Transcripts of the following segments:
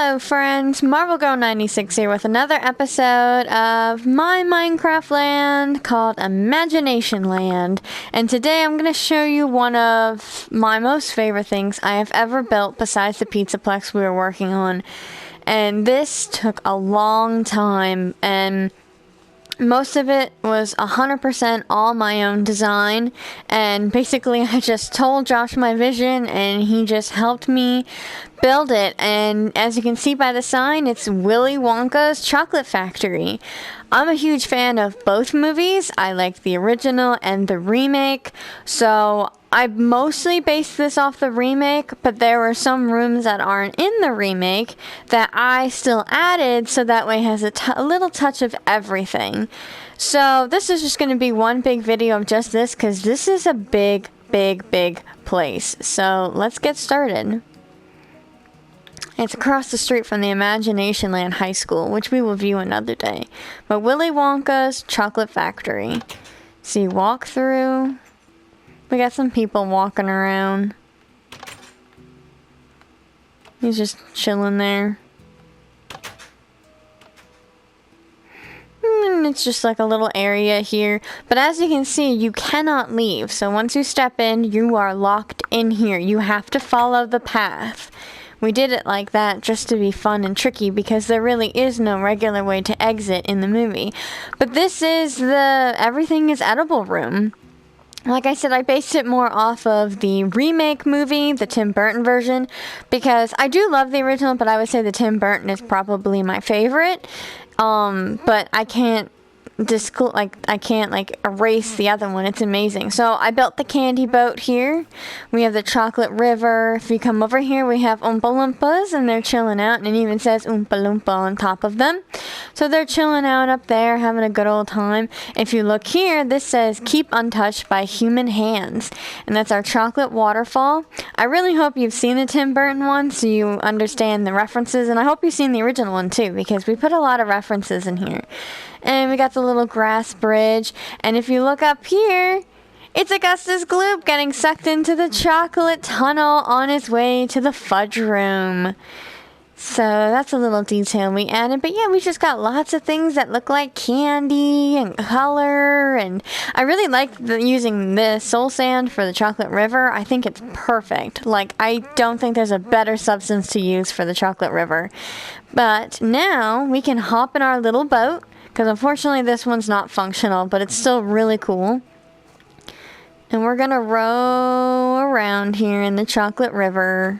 Hello friends, Marvel Girl 96 here with another episode of my Minecraft land called Imagination Land. And today I'm going to show you one of my most favorite things I have ever built besides the Pizzaplex we were working on. And this took a long time, and most of it was 100% all my own design, and basically I just told Josh my vision and he just helped me build it. And as you can see by the sign, it's Willy Wonka's Chocolate Factory. I'm a huge fan of both movies. I like the original and the remake, so I mostly based this off the remake, but there were some rooms that aren't in the remake that I still added, so that way it has a little touch of everything. So this is just going to be one big video of just this, because this is a big place. So let's get started. It's across the street from the Imagination Land High School, which we will view another day. But Willy Wonka's Chocolate Factory. So you walk through. We got some people walking around. He's just chilling there. And it's just like a little area here. But as you can see, you cannot leave. So once you step in, you are locked in here. You have to follow the path. We did it like that just to be fun and tricky, because there really is no regular way to exit in the movie. But this is the everything is edible room. Like I said, I based it more off of the remake movie, the Tim Burton version, because I do love the original, but I would say the Tim Burton is probably my favorite. But I can't erase the other one. It's amazing. So I built the candy boat here. We have the chocolate river. If you come over here, we have Oompa Loompas, and they're chilling out, and it even says Oompa Loompa on top of them. So they're chilling out up there, having a good old time. If you look here, this says keep untouched by human hands, and that's our chocolate waterfall. I really hope you've seen the Tim Burton one so you understand the references, and I hope you've seen the original one too, because we put a lot of references in here. And we got the little grass bridge. And if you look up here, it's Augustus Gloop getting sucked into the chocolate tunnel on his way to the fudge room. So that's a little detail we added. But yeah, we just got lots of things that look like candy and color. And I really like using this soul sand for the chocolate river. I think it's perfect. Like, I don't think there's a better substance to use for the chocolate river. But now we can hop in our little boat, because unfortunately this one's not functional, but it's still really cool. And we're gonna row around here in the chocolate river.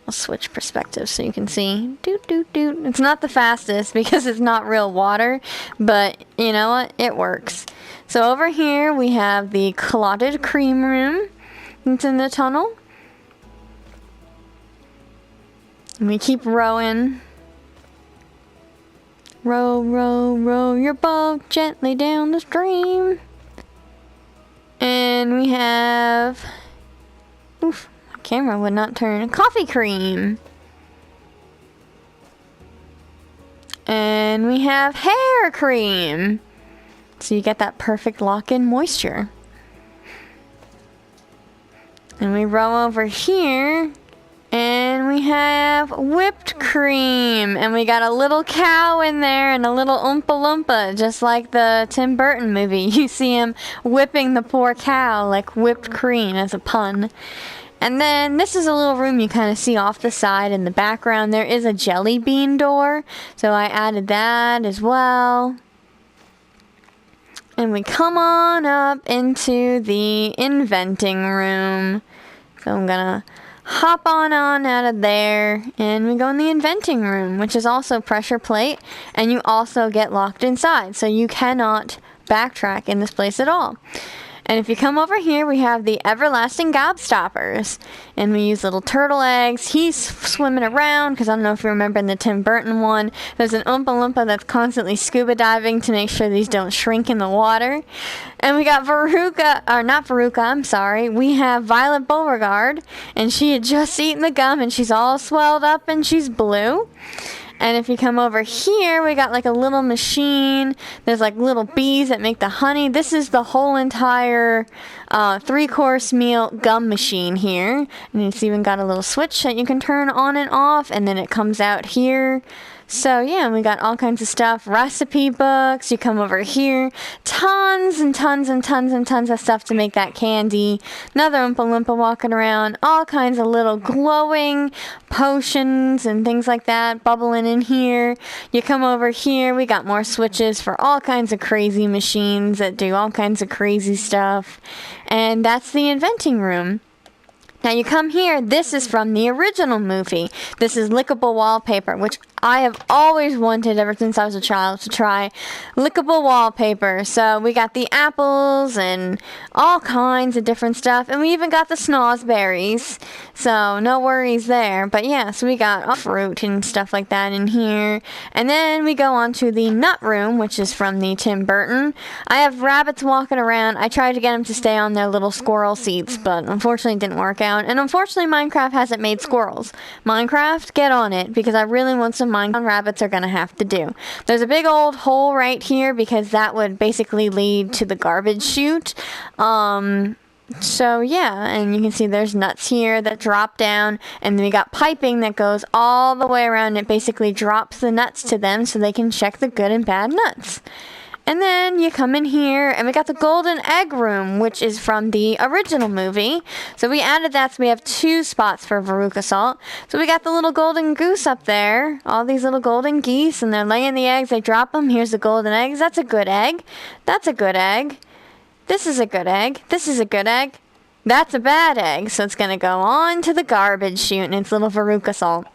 I'll switch perspectives so you can see. Doot doot doot. It's not the fastest because it's not real water, but you know what? It works. So over here we have the Clotted cream room. It's in the tunnel. And we keep rowing. Row, row, row your boat gently down the stream. And we have... Oof, my camera would not turn. Coffee cream. And we have hair cream. So you get that perfect lock-in moisture. And we row over here. And we have whipped cream, and we got a little cow in there and a little Oompa Loompa, just like the Tim Burton movie. You see him whipping the poor cow like whipped cream as a pun. And then this is a little room you kind of see off the side in the background. There is a jelly bean door, so I added that as well. And we come on up into the inventing room. So I'm gonna hop on out of there, and we go in the inventing room, which is also pressure plate, and you also get locked inside, so you cannot backtrack in this place at all. And if you come over here, we have the everlasting gobstoppers, and we use little turtle eggs. He's swimming around, because I don't know if you remember in the Tim Burton one, there's an Oompa Loompa that's constantly scuba diving to make sure these don't shrink in the water. And we got we have Violet Beauregard, and she had just eaten the gum, and she's all swelled up, and she's blue. And if you come over here, we got like a little machine. There's like little bees that make the honey. This is the whole entire 3-course meal gum machine here. And it's even got a little switch that you can turn on and off, and then it comes out here. So yeah, we got all kinds of stuff, recipe books. You come over here, tons and tons and tons and tons of stuff to make that candy. Another Oompa Loompa walking around, all kinds of little glowing potions and things like that bubbling in here. You come over here, we got more switches for all kinds of crazy machines that do all kinds of crazy stuff. And that's the inventing room. Now you come here, this is from the original movie. This is Lickable Wallpaper, which I have always wanted ever since I was a child to try Lickable Wallpaper. So we got the apples and all kinds of different stuff. And we even got the snozberries. So no worries there. But yeah, so we got fruit and stuff like that in here. And then we go on to the nut room, which is from the Tim Burton. I have rabbits walking around. I tried to get them to stay on their little squirrel seats, but unfortunately it didn't work out. And unfortunately Minecraft hasn't made squirrels. Minecraft, get on it, because I really want some Minecraft rabbits are gonna have to do. There's a big old hole right here because that would basically lead to the garbage chute. So yeah, and you can see there's nuts here that drop down, and then we got piping that goes all the way around. It basically drops the nuts to them so they can check the good and bad nuts. And then you come in here, and we got the golden egg room, which is from the original movie. So we added that, so we have 2 spots for Veruca Salt. So we got the little golden goose up there, all these little golden geese, and they're laying the eggs. They drop them. Here's the golden eggs. That's a good egg. That's a good egg. This is a good egg. This is a good egg. That's a bad egg. So it's going to go on to the garbage chute, and it's little Veruca Salt.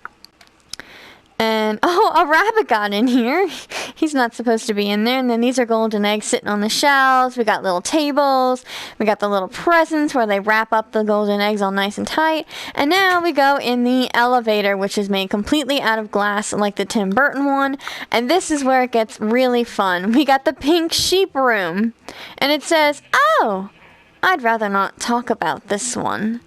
And, oh, a rabbit got in here. He's not supposed to be in there. And then these are golden eggs sitting on the shelves. We got little tables. We got the little presents where they wrap up the golden eggs all nice and tight. And now we go in the elevator, which is made completely out of glass like the Tim Burton one. And this is where it gets really fun. We got the pink sheep room. And it says, oh, I'd rather not talk about this one.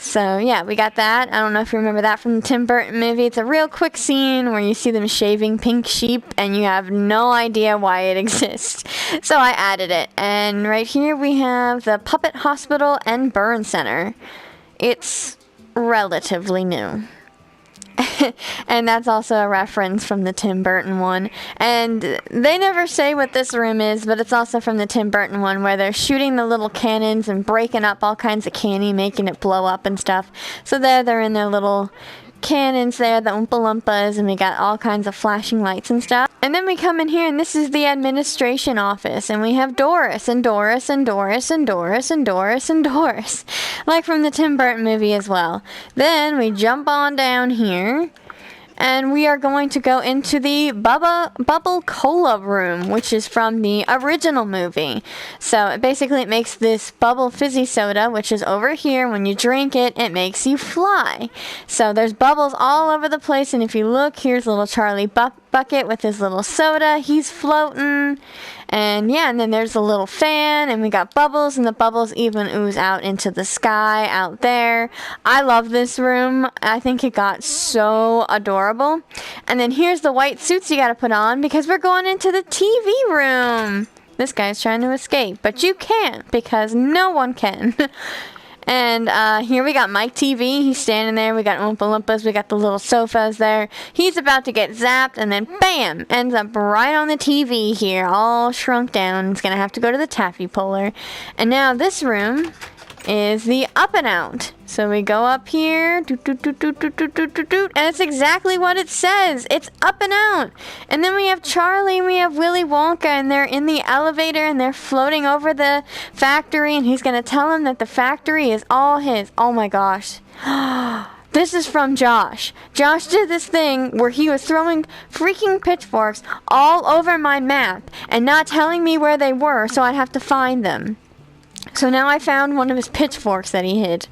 So, yeah, we got that. I don't know if you remember that from the Tim Burton movie. It's a real quick scene where you see them shaving pink sheep, and you have no idea why it exists. So I added it. And right here we have the Puppet Hospital and Burn Center. It's relatively new. And that's also a reference from the Tim Burton one. And they never say what this room is, but it's also from the Tim Burton one where they're shooting the little cannons and breaking up all kinds of candy, making it blow up and stuff. So there they're in their little cannons there, the Oompa Loompas, and we got all kinds of flashing lights and stuff. And then we come in here, and this is the administration office, and we have Doris, and Doris, and Doris, and Doris, and Doris, and Doris, like from the Tim Burton movie as well. Then we jump on down here, and we are going to go into the Bubble Cola room, which is from the original movie. So basically it makes this bubble fizzy soda, which is over here. When you drink it, it makes you fly. So there's bubbles all over the place, and if you look, here's little Charlie Bucket with his little soda. He's floating. And yeah, and then there's a little fan, and we got bubbles, and the bubbles even ooze out into the sky out there. I love this room. I think it got so adorable. And then here's the white suits you gotta put on because we're going into the TV room. This guy's trying to escape, but you can't because no one can. And here we got Mike TV. He's standing there. We got Oompa Loompas. We got the little sofas there. He's about to get zapped, and then bam! Ends up right on the TV here, all shrunk down. He's going to have to go to the taffy puller. And now this room is the up and out. So we go up here, doot, doot, doot, doot, doot, doot, doot, doot, doot, and it's exactly what it says. It's up and out. And then we have Charlie and we have Willy Wonka, and they're in the elevator and they're floating over the factory, and he's going to tell him that the factory is all his. Oh my gosh. This is from Josh. Josh did this thing where he was throwing freaking pitchforks all over my map and not telling me where they were, so I'd have to find them. So now I found one of his pitchforks that he hid.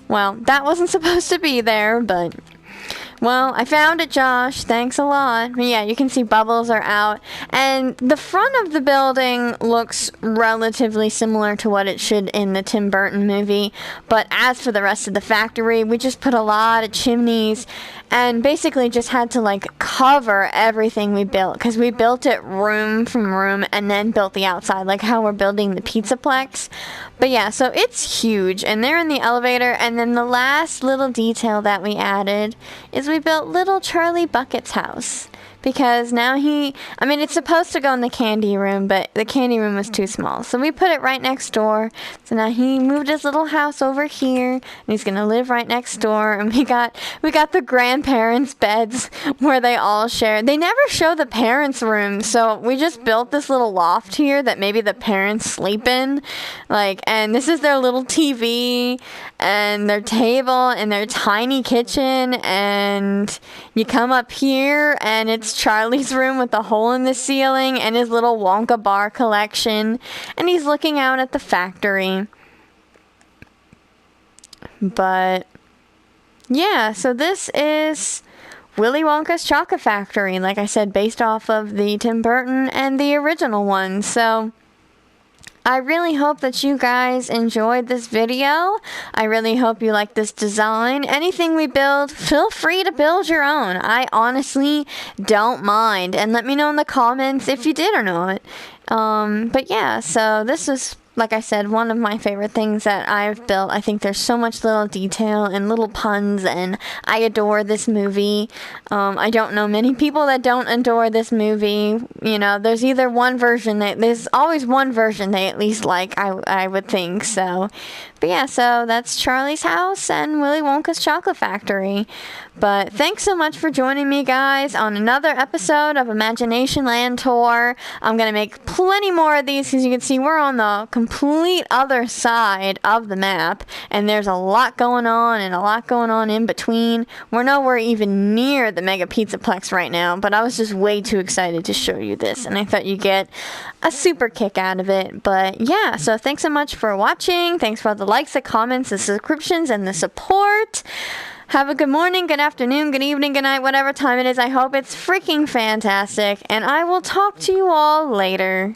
Well, that wasn't supposed to be there, but Well, I found it, Josh. Thanks a lot. Yeah, you can see bubbles are out. And the front of the building looks relatively similar to what it should in the Tim Burton movie. But as for the rest of the factory, we just put a lot of chimneys and basically just had to like cover everything we built, because we built it room from room and then built the outside, like how we're building the Pizzaplex. But yeah, so it's huge, and they're in the elevator. And then the last little detail that we added is we built little Charlie Bucket's house. Because now it's supposed to go in the candy room, but the candy room was too small. So we put it right next door. So now he moved his little house over here, and he's going to live right next door. And we got the grandparents' beds where they all share. They never show the parents' room, so we just built this little loft here that maybe the parents sleep in. And this is their little TV and their table and their tiny kitchen. And you come up here, and it's Charlie's room with a hole in the ceiling and his little Wonka bar collection, and he's looking out at the factory. But yeah, so this is Willy Wonka's Chocolate Factory, like I said, based off of the Tim Burton and the original one. So I really hope that you guys enjoyed this video. I really hope you like this design. Anything we build, feel free to build your own. I honestly don't mind. And let me know in the comments if you did or not. But yeah, so this is, like I said, one of my favorite things that I've built. I think there's so much little detail and little puns, and I adore this movie. I don't know many people that don't adore this movie. There's either one version there's always one version they at least like, I would think. So, but yeah, so that's Charlie's house and Willy Wonka's Chocolate Factory. But thanks so much for joining me, guys, on another episode of Imagination Land Tour. I'm going to make plenty more of these, because you can see we're on the complete other side of the map, and there's a lot going on and a lot going on in between. We're nowhere even near the Mega Pizzaplex right now, but I was just way too excited to show you this, and I thought you'd get a super kick out of it. But yeah, so thanks so much for watching. Thanks for all the likes, the comments, the subscriptions, and the support. Have a good morning, good afternoon, good evening, good night, whatever time it is. I hope it's freaking fantastic, and I will talk to you all later.